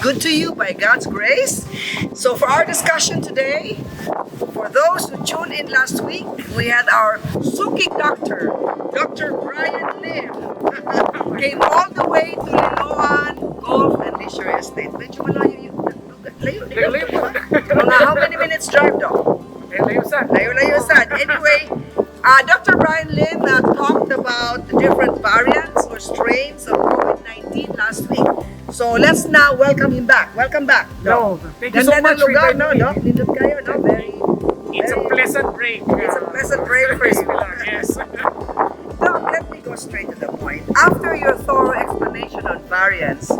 good to you by God's grace. So for our discussion today, for those who tuned in last week, we had our Suki Doctor, Dr. Bryan Lim, came all the way to Liloan Golf and Leisure Estate. Medyo malayo yun. Layo. Mga how many minutes drive daw? Layo sad. Anyway, Dr. Bryan Lim talked about the different variants or strains of COVID-19 last week. So let's now welcome him back. Welcome back. No, thank you so much for lugar, inviting no? me. Nindot kayo, no? It's a pleasant break. It's a pleasant break for you. Pilar, yes. Doc, let me go straight to the point. After your thorough explanation on variants,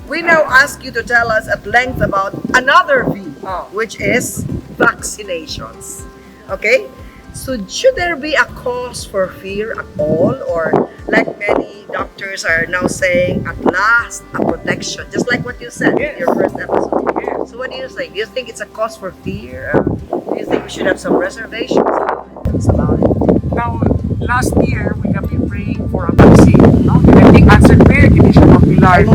we now ask you to tell us at length about another V, which is vaccinations. Okay? So should there be a cause for fear at all, or like many doctors are now saying, at last, a protection, just like what you said in your first episode. Yes. So what do you think? Do you think it's a cause for fear? Do you think we should have some reservations? Tell us about it. Now, last year, we have been praying for a vaccine. No? And I think answered very condition of Pilar.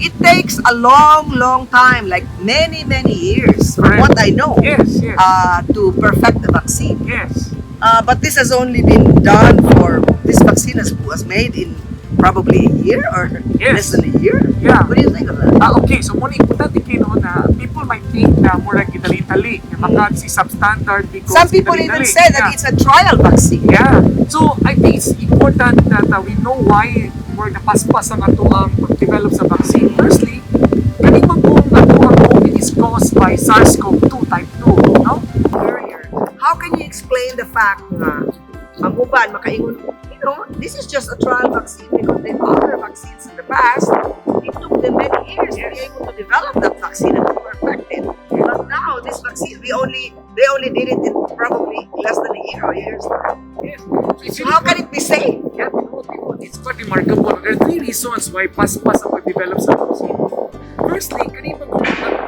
It takes a long time, like many years, from Correct. what I know, Yes. to perfect the vaccine. Yes. But this has only been done this vaccine was made in probably a year or less Yes. than a year. Yeah. What do you think of that? Okay, so muna importante kino na people might think na mura Italy, yung mga si substandard because Some people even Italy. say that it's a trial vaccine. Yeah. So I think it's important that we know why we're napaspas ang ato ang pag-develop sa vaccine. Firstly, kanimang kung ato ang COVID is caused by SARS-CoV-2 type 2, no? How can you explain the fact na ang uban makaingon, this is just a trial vaccine because the other vaccines in the past, it took them many years to be able to develop that vaccine and to perfect it. But now this vaccine, they only did it in probably less than a year or years. Yes. So how can it be safe? Yeah, it's quite remarkable. There are three reasons why paspas ang pag-develop sa vaccine. Firstly, kanimang kung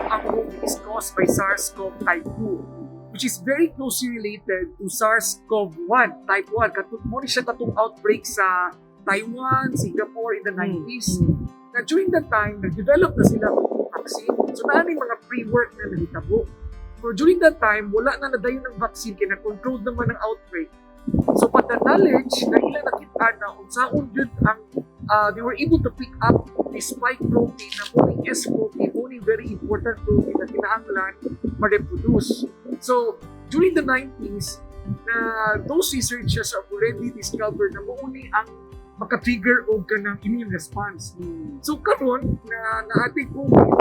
ang COVID is caused by SARS-CoV type 2. Which is very closely related to SARS-CoV-1 type 1. Muna siya tatong outbreak sa Taiwan, Singapore in the 90s. Na during that time, nag-develop na sila ng vaccine. So naanay mga pre-work na nahitabo. So during that time, wala na nadayon ng vaccine kaya na-control naman ng outbreak. So but the knowledge na ilang nakita na unsaon yun ang they were able to pick up the spike protein na muna S protein, muna very important protein na kinahanglan ma-reproduce. So, during the 90s, those researchers have already discovered na mauni ang maka-trigger o ganang immune response. So, karon na ating COVID,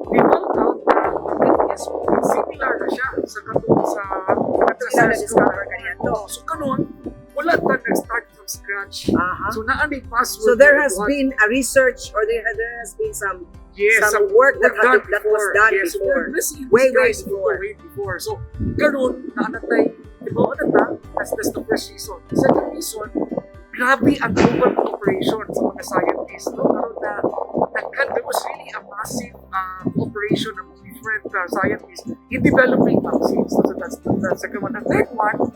they found out na similar na siya sa katong sa discover kanina. So, karon, wala na nag-start from scratch. So, naanay password. So there has been a research or there has been some work that was done before. Way before. So, karon na anatay, diba anata, that's the first reason. The second reason, grabe ang global cooperation sa mga scientists. No? Karon na, there was really a massive cooperation of different scientists in developing vaccines. So that's the second one. The third one,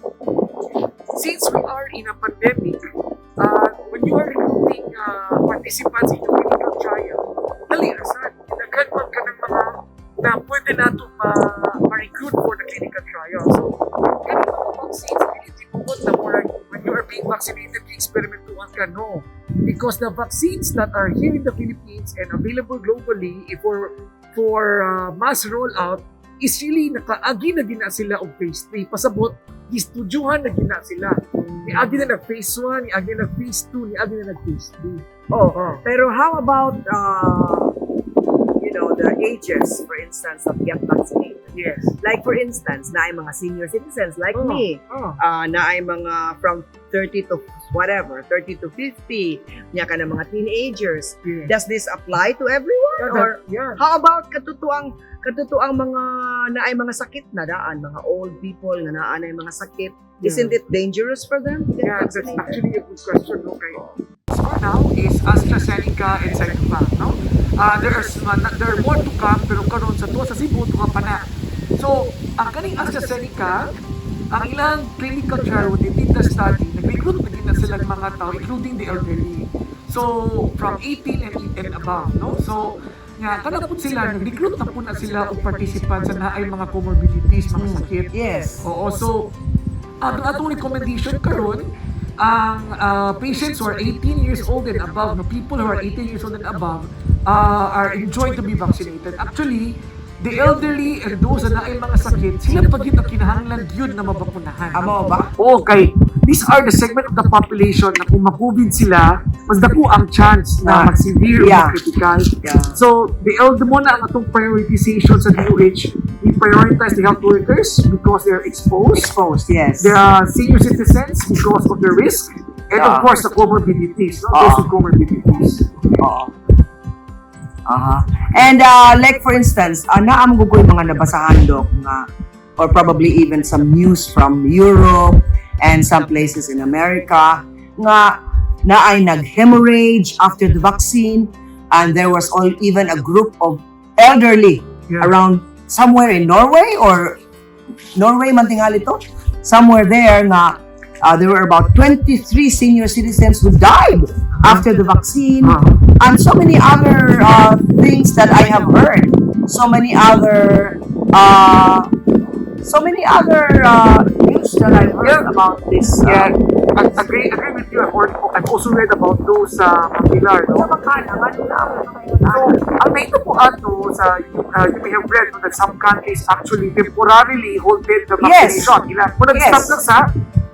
since we are in a pandemic, when you are recruiting participants in a clinical trial, dali rasan, naghanap ka ng mga na pwede nato ma-recruit for the clinical trial. So, ganito mga vaccines, hindi tipukot na more when you are being vaccinated, experimentuhan ka, no. Because the vaccines that are here in the Philippines and available globally for mass rollout is really nakaagi na gina sila og phase 3. Pasabot, gistudyuhan na gina sila. Niagi na nag-phase 1, niagi na nag-phase 2, niagi na nag-phase 3. Pero how about the ages, for instance, of get vaccinated? Yes. Like for instance, na ay mga senior citizens like me, na ay mga from 30 to 50, niya ka ng mga teenagers. Yes. Does this apply to everyone? Or how about katutuang mga na ay mga sakit na daan, mga old people na naan ay mga sakit? Isn't it dangerous for them? Yeah, that's actually a good question. Okay. So now is AstraZeneca and Sinovac, no? There are more to come, pero karon sa tuwa sa Cebu, tuwa pa na. So, ang kaning AstraZeneca, ang ilang clinical trial with the study, nag-recruit na sila mga tao, including the elderly. So, from 18 and above, no? So, nga kada po sila nag-recruit na po na sila og participants sa naay mga comorbidities, mga sakit. Yes. Oo, so ang atong recommendation karon ang patients who are 18 years old and above, no, people who are 18 years old and above are enjoined to be vaccinated. Actually, the elderly and those na ay mga sakit, sila pag yun ang kinahanglan yun na mabakunahan. Amo ba? Okay, these are the segment of the population na kung ma-COVID sila, mas dako ang chance na mag-severe Yeah. or critical. Yeah. So, the elder mo na ang atong prioritization sa DOH, we prioritize the health workers because they're exposed. Exposed, yes. The senior citizens because of the risk, and of course the comorbidities, no? Those with comorbidities. Oo. And like for instance, naam ko yung mga nabasahan dok nga, or probably even some news from Europe and some places in America nga na ay nag-hemorrhage after the vaccine, and there was even a group of elderly around somewhere in Norway or Norway man tingali to, somewhere there nga there were about 23 senior citizens who died after the vaccine, and so many other things that I have heard, so many other news that I've heard about this. I agree with you. I've also read about those Pilar. No? So, ang naito po ato sa you may have read that some countries actually temporarily halted the vaccination. Ilan? Kung nag-stop lang sa,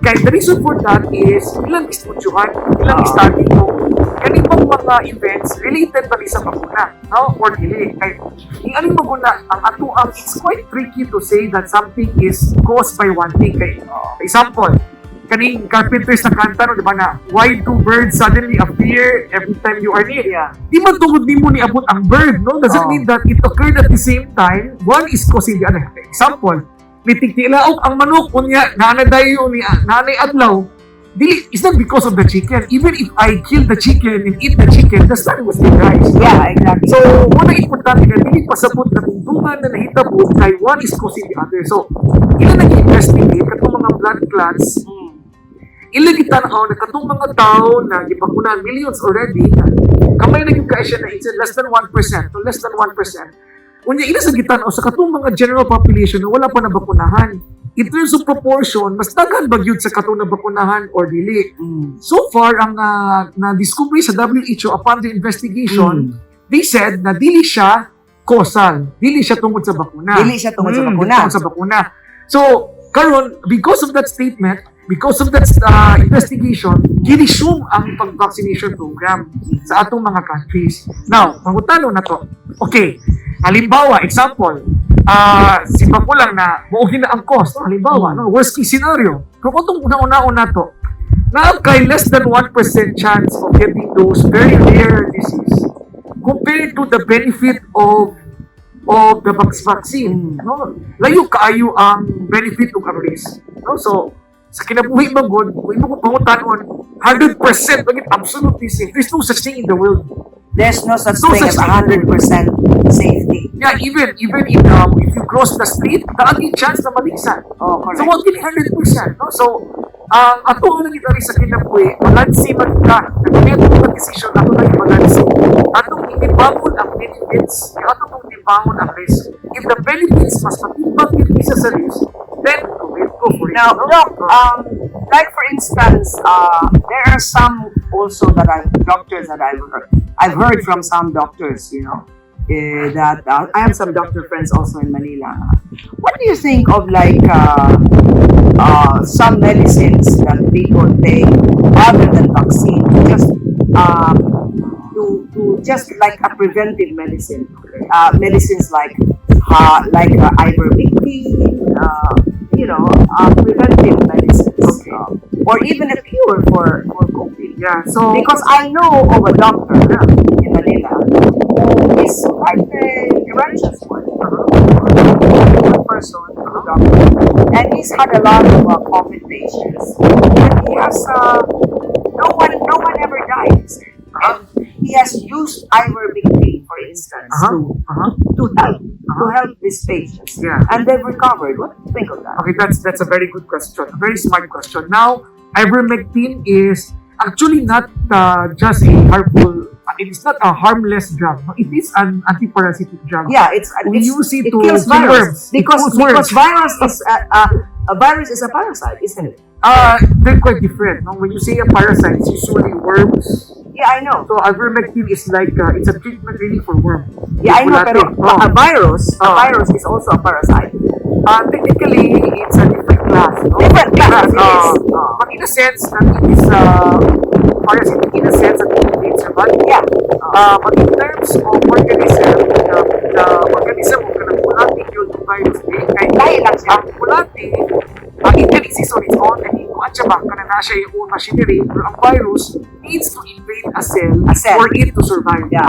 kaya the reason for that is ilang istudyuhan, ilang study mo, kanibang mga events related ba sa bakuna, no? Or dili. Kaya aling maguna, ang ato it's quite tricky to say that something is caused by one thing. Kaya, example, kaning carpenters na kanta, no, di ba na, why do birds suddenly appear every time you are near? Yeah. Di man tungod ni mo ni abot ang bird, no? Doesn't mean that it occurred at the same time. One is causing the other. Example, nitigtilaok ang manok, unya, nanadayo ni nanay adlaw, dili, it's not because of the chicken. Even if I kill the chicken and eat the chicken, the story was still right. Yeah, exactly. So, muna importante ka, dili pasabot na tuntungan na nahitabo, kay one is causing the other. So, ilan nag-investigate, katong mga blood clots, ilan kitanaw na katong mga tao na gibakunan millions already, kamay na yung kaisya na it's less than 1%, to less than 1%. Unya, ilan sa gitanaw sa katong mga general population na wala pa nabakunahan. In terms of proportion, mas daghan ba yun sa katong nabakunahan or dili. So far, ang na-discovery sa WHO upon the investigation, they said na dili siya causal, dili siya tungkod sa bakuna. Dili siya tungkod sa bakuna. Dili tungkod sa bakuna. So, karon, because of that statement, because of that investigation, ginisum ang pag-vaccination program sa atong mga countries. Now, mangutano na to. Okay, halimbawa, example, si Bakulang na muugin na ang cost. Halimbawa, no, worst case scenario. Kung itong una-una to, na kay less than 1% chance of getting those very rare disease compared to the benefit of the vaccine. No? Layo kaayo ang benefit ug ang risk. No? So, sa kinabuhi magod, kung imo ko pangutanon, 100% bagit absolutely safe. There's no such thing in the world. There's no such thing as 100% safety. Yeah, even if you cross the street, daagi chance na maligsan. Oh, correct. So, wag gini 100%. No? So, ato na gitari sa kinabuhi, balansi man ka. Nagkaya ito mga decision, ato na yung balansi. Atong itibangon ang benefits, atong itibangon ang risk. If the benefits mas matimbang yung isa sa risk, then go for it. Now, Doc, like for instance, there are some also that doctors that I've heard from some doctors, you know, that I have some doctor friends also in Manila. What do you think of like some medicines that people take other than vaccine, just to just like a preventive medicine, medicines like ivermectin, you know, preventive medicines, or even a cure for COVID. Yeah, so Because I know of a doctor in Manila who is quite a righteous one. One person, a doctor, and he's had a lot of COVID patients, and he has no one ever dies. And he has used ivermectin, for instance, to help these patients, and they've recovered. What do you think of that? okay, that's a very good question, a very smart question. Now, ivermectin is actually not just a harmful it is not a harmless drug. It is an antiparasitic drug. Yeah, We use it to kills kill virus worms. It because kills worms. a virus is a parasite, isn't it? They're quite different. No? When you say a parasite, it's usually worms. Yeah, I know. So ivermectin is like it's a treatment really for worms. Yeah, I know. Pero a virus is also a parasite. Technically, it's a different class. No? Different class, it is. But in a sense, that it is parasitic in a sense that it invades your body. Yeah. But in terms of organism, the organism of the bulati killed the virus. Dahil lang siya. Ang bulati, it can exist on its own, and kung at siya ba, na siya yung own machinery, pero ang virus needs to invade a cell for it to survive. Yeah,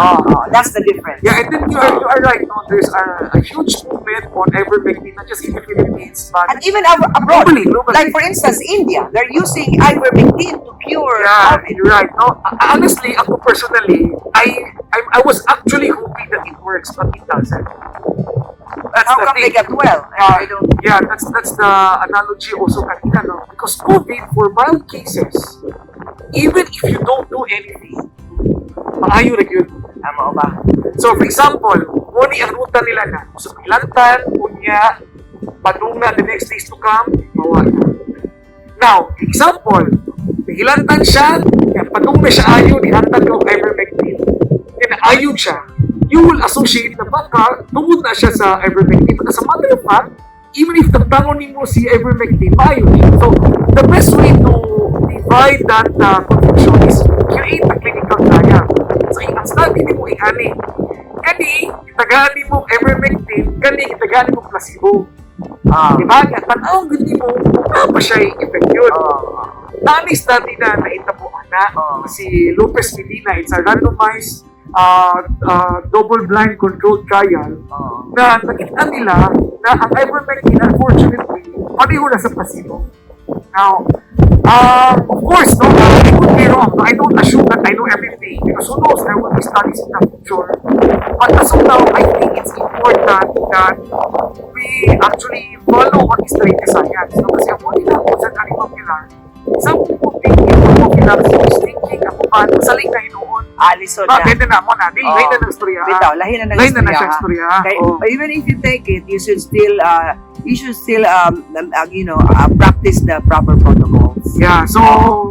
that's the difference. Yeah, and then you are right. No? There's a huge movement on ivermectin, not just in the Philippines, but And even abroad. globally. Like for instance, India, they're using ivermectin to cure Yeah, COVID. you're right. No, honestly, ako personally, I was actually hoping that it works, but it doesn't. That's How the come they thing. get well? I don't. Yeah, that's the analogy also kanina, no? Because COVID, for mild cases, even if you don't do anything, maayo na yun. Tama ba? So, for example, muni ang ruta nila na sa Pilantan, Unya, Padunga, the next days to come, mawala. Now, example, Pilantan siya, Padunga siya ayo, nihantan ko ang ivermectin. Ayun siya. You will associate na baka tungod na siya sa ivermectin. But as a matter of fact, even if tagtangon mo si ivermectin, maayo. So, the best way to divide that confusion is create a clinical trial. So, ang study mo ihani. Kani, itagaan mo ivermectin, kani, itagaan mo placebo. Diba? Tanaw, gani mo, pa siya i-effect Nani study na naitabo na si Lopez Medina, it's a randomized double-blind controlled trial na nakita nila na ang ivermectin, unfortunately, pareho na sa placebo. Now, of course, no, I could be wrong. I don't assume that I know everything because who knows, there will be studies in the future. But as of now, I think it's important that we actually follow what is the latest science. No? Kasi ako nila ako sa kanimang Pilar, some people think ako Pilar is thinking ako pa, saling na inoon. Alisod na. Pwede na mo na. Lahi na ng istorya. Bitaw, lahi na ng Lahi na istorya. siya istorya. Even if you take it, you should still practice the proper protocols. Yeah, so,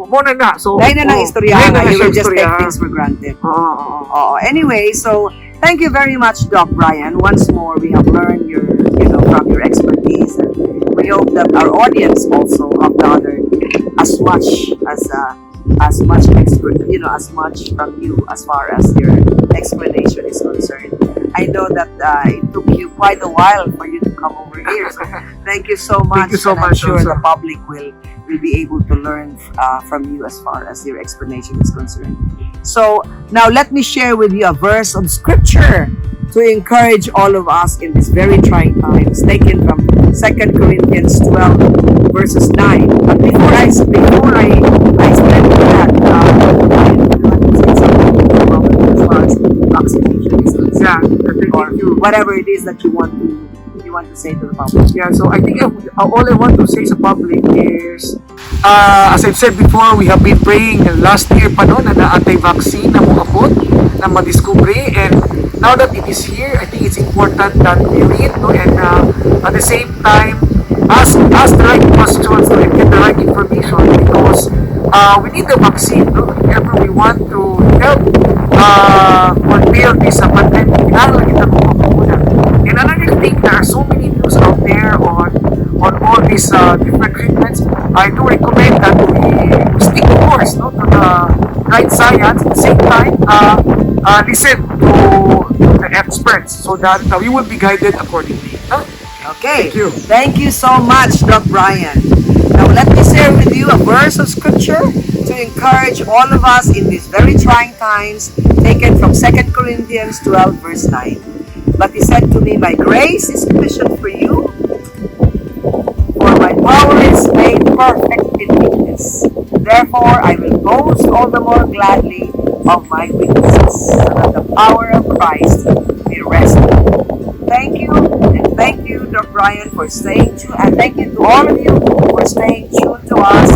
muna nga. So, Lahi na ng istorya. lahi na You siya will just istorya. take things for granted. Oo. Anyway, so thank you very much, Doc Bryan. Once more, we have learned from your expertise, and we hope that our audience also have gathered as much from you as far as your explanation is concerned. I know that it took you quite a while for you to come over here. So thank you so much. Thank you so and I'm much sure also. the public will be able to learn from you as far as your explanation is concerned. So now let me share with you a verse of scripture to encourage all of us in these very trying times, taken from 2 Corinthians 12 verses 9. But before I spread that, as far as vaccination is concerned, or whatever it is that you want to say to the public. Yeah, so I think all I want to say sa public is, as I've said before, we have been praying last year pa no, na anti-vaccine na muabot, na madiscovery, and now that it is here, I think it's important that we read, no, and at the same time, ask the right questions and get the right information, because we need the vaccine, no? If ever we want to help curtail this pandemic, kailangan kita muna. And another thing, there are so many news out there on all these different treatments. I do recommend that we stick, of course, no, to the right science. At the same time, listen to the experts so that we will be guided accordingly. No? Okay. Thank you. Thank you so much, Doc Bryan. Now let me share with you a verse of scripture to encourage all of us in these very trying times, taken from 2 Corinthians 12 verse 9. But he said to me, my grace is sufficient for you, for my power is made perfect in weakness. Therefore I will boast all the more gladly of my weaknesses, so that the power of Christ may rest on me. Thank you, and thank you, Dr. Bryan, for staying tuned, and thank you to all of you for staying tuned to us